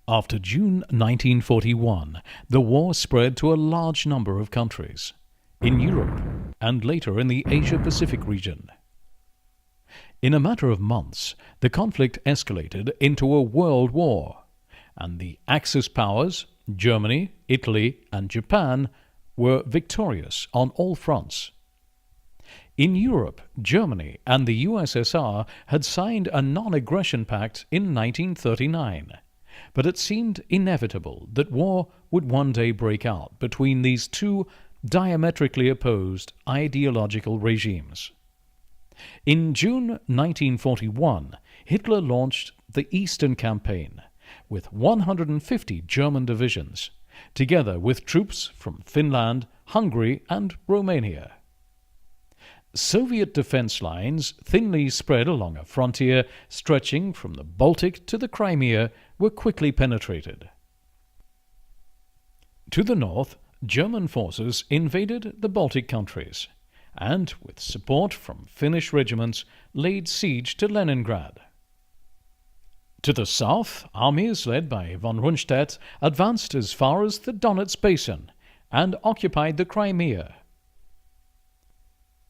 After June 1941, the war spread to a large number of countries in Europe and later in the Asia-Pacific region. In a matter of months, the conflict escalated into a world war, and the Axis powers, Germany, Italy, and Japan, were victorious on all fronts. In Europe, Germany and the USSR had signed a non-aggression pact in 1939, but it seemed inevitable that war would one day break out between these two diametrically opposed ideological regimes. In June 1941, Hitler launched the Eastern Campaign with 150 German divisions, together with troops from Finland, Hungary, and Romania. Soviet defense lines, thinly spread along a frontier stretching from the Baltic to the Crimea, were quickly penetrated. To the north, German forces invaded the Baltic countries and, with support from Finnish regiments, laid siege to Leningrad. To the south, armies led by von Rundstedt advanced as far as the Donets Basin and occupied the Crimea.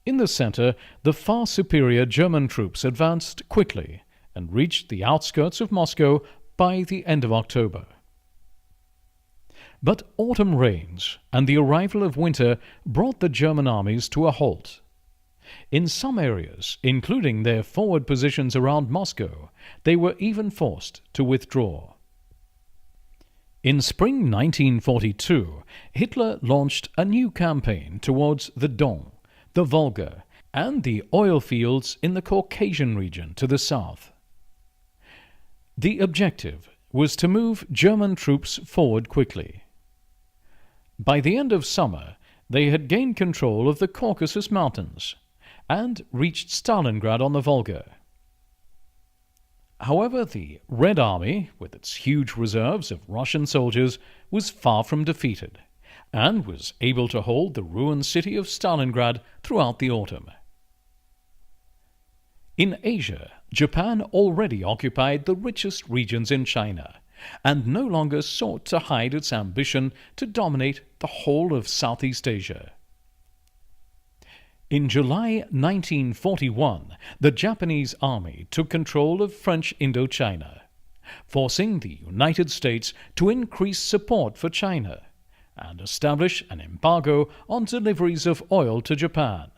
In the center, the far superior German troops advanced quickly and reached the outskirts of Moscow by the end of October. But autumn rains and the arrival of winter brought the German armies to a halt. In some areas, including their forward positions around Moscow, they were even forced to withdraw. In spring 1942, Hitler launched a new campaign towards the Don, the Volga, and the oil fields in the Caucasian region to the south. The objective was to move German troops forward quickly. By the end of summer, they had gained control of the Caucasus Mountains and reached Stalingrad on the Volga. However, the Red Army, with its huge reserves of Russian soldiers, was far from defeated and was able to hold the ruined city of Stalingrad throughout the autumn. In Asia, Japan already occupied the richest regions in China and no longer sought to hide its ambition to dominate the whole of Southeast Asia. In July 1941, the Japanese army took control of French Indochina, forcing the United States to increase support for China and establish an embargo on deliveries of oil to Japan.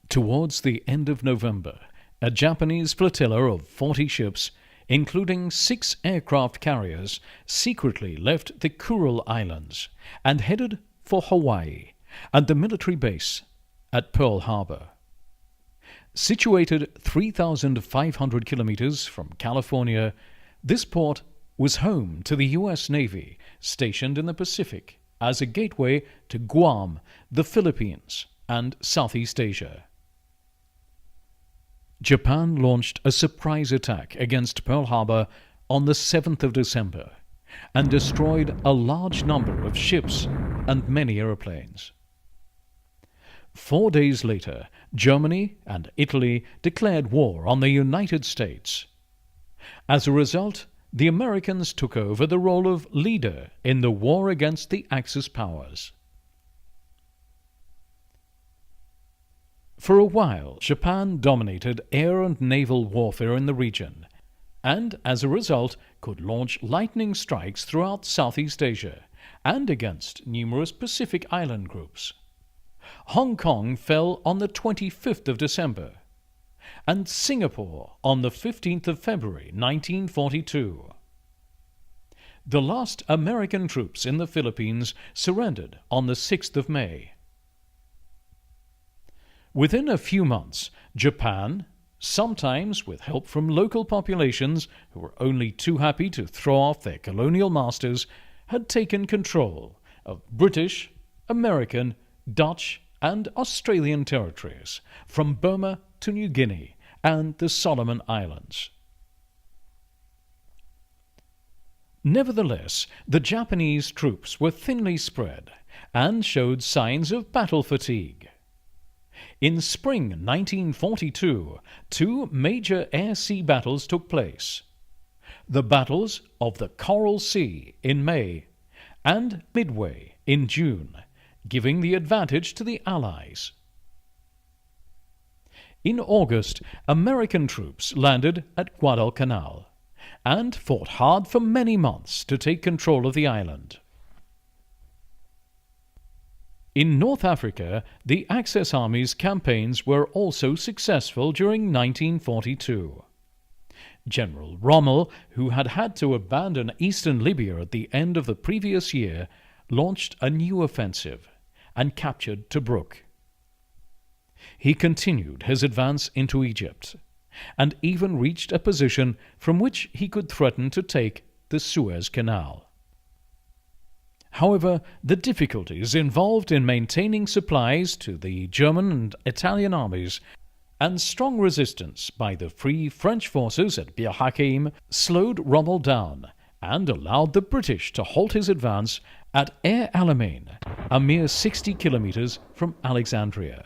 Towards the end of November, a Japanese flotilla of 40 ships, including 6 aircraft carriers, secretly left the Kuril Islands and headed for Hawaii and the military base at Pearl Harbor. Situated 3,500 kilometers from California, this port was home to the U.S. Navy stationed in the Pacific as a gateway to Guam, the Philippines, and Southeast Asia. Japan launched a surprise attack against Pearl Harbor on the 7th of December and destroyed a large number of ships and many airplanes. 4 days later, Germany and Italy declared war on the United States. As a result, the Americans took over the role of leader in the war against the Axis powers. For a while, Japan dominated air and naval warfare in the region, and as a result could launch lightning strikes throughout Southeast Asia and against numerous Pacific island groups. Hong Kong fell on the 25th of December, and Singapore on the 15th of February 1942. The last American troops in the Philippines surrendered on the 6th of May. Within a few months, Japan, sometimes with help from local populations who were only too happy to throw off their colonial masters, had taken control of British, American, Dutch, and Australian territories, from Burma to New Guinea and the Solomon Islands. Nevertheless, the Japanese troops were thinly spread and showed signs of battle fatigue. In spring 1942, 2 major air-sea battles took place. the battles of the Coral Sea in May and Midway in June, giving the advantage to the Allies. In August, American troops landed at Guadalcanal and fought hard for many months to take control of the island. In North Africa, the Axis Army's campaigns were also successful during 1942. General Rommel, who had had to abandon eastern Libya at the end of the previous year, launched a new offensive and captured Tobruk. He continued his advance into Egypt and even reached a position from which he could threaten to take the Suez Canal. However, the difficulties involved in maintaining supplies to the German and Italian armies and strong resistance by the Free French forces at Bir Hakeim slowed Rommel down and allowed the British to halt his advance at Air Alamein, a mere 60 kilometers from Alexandria.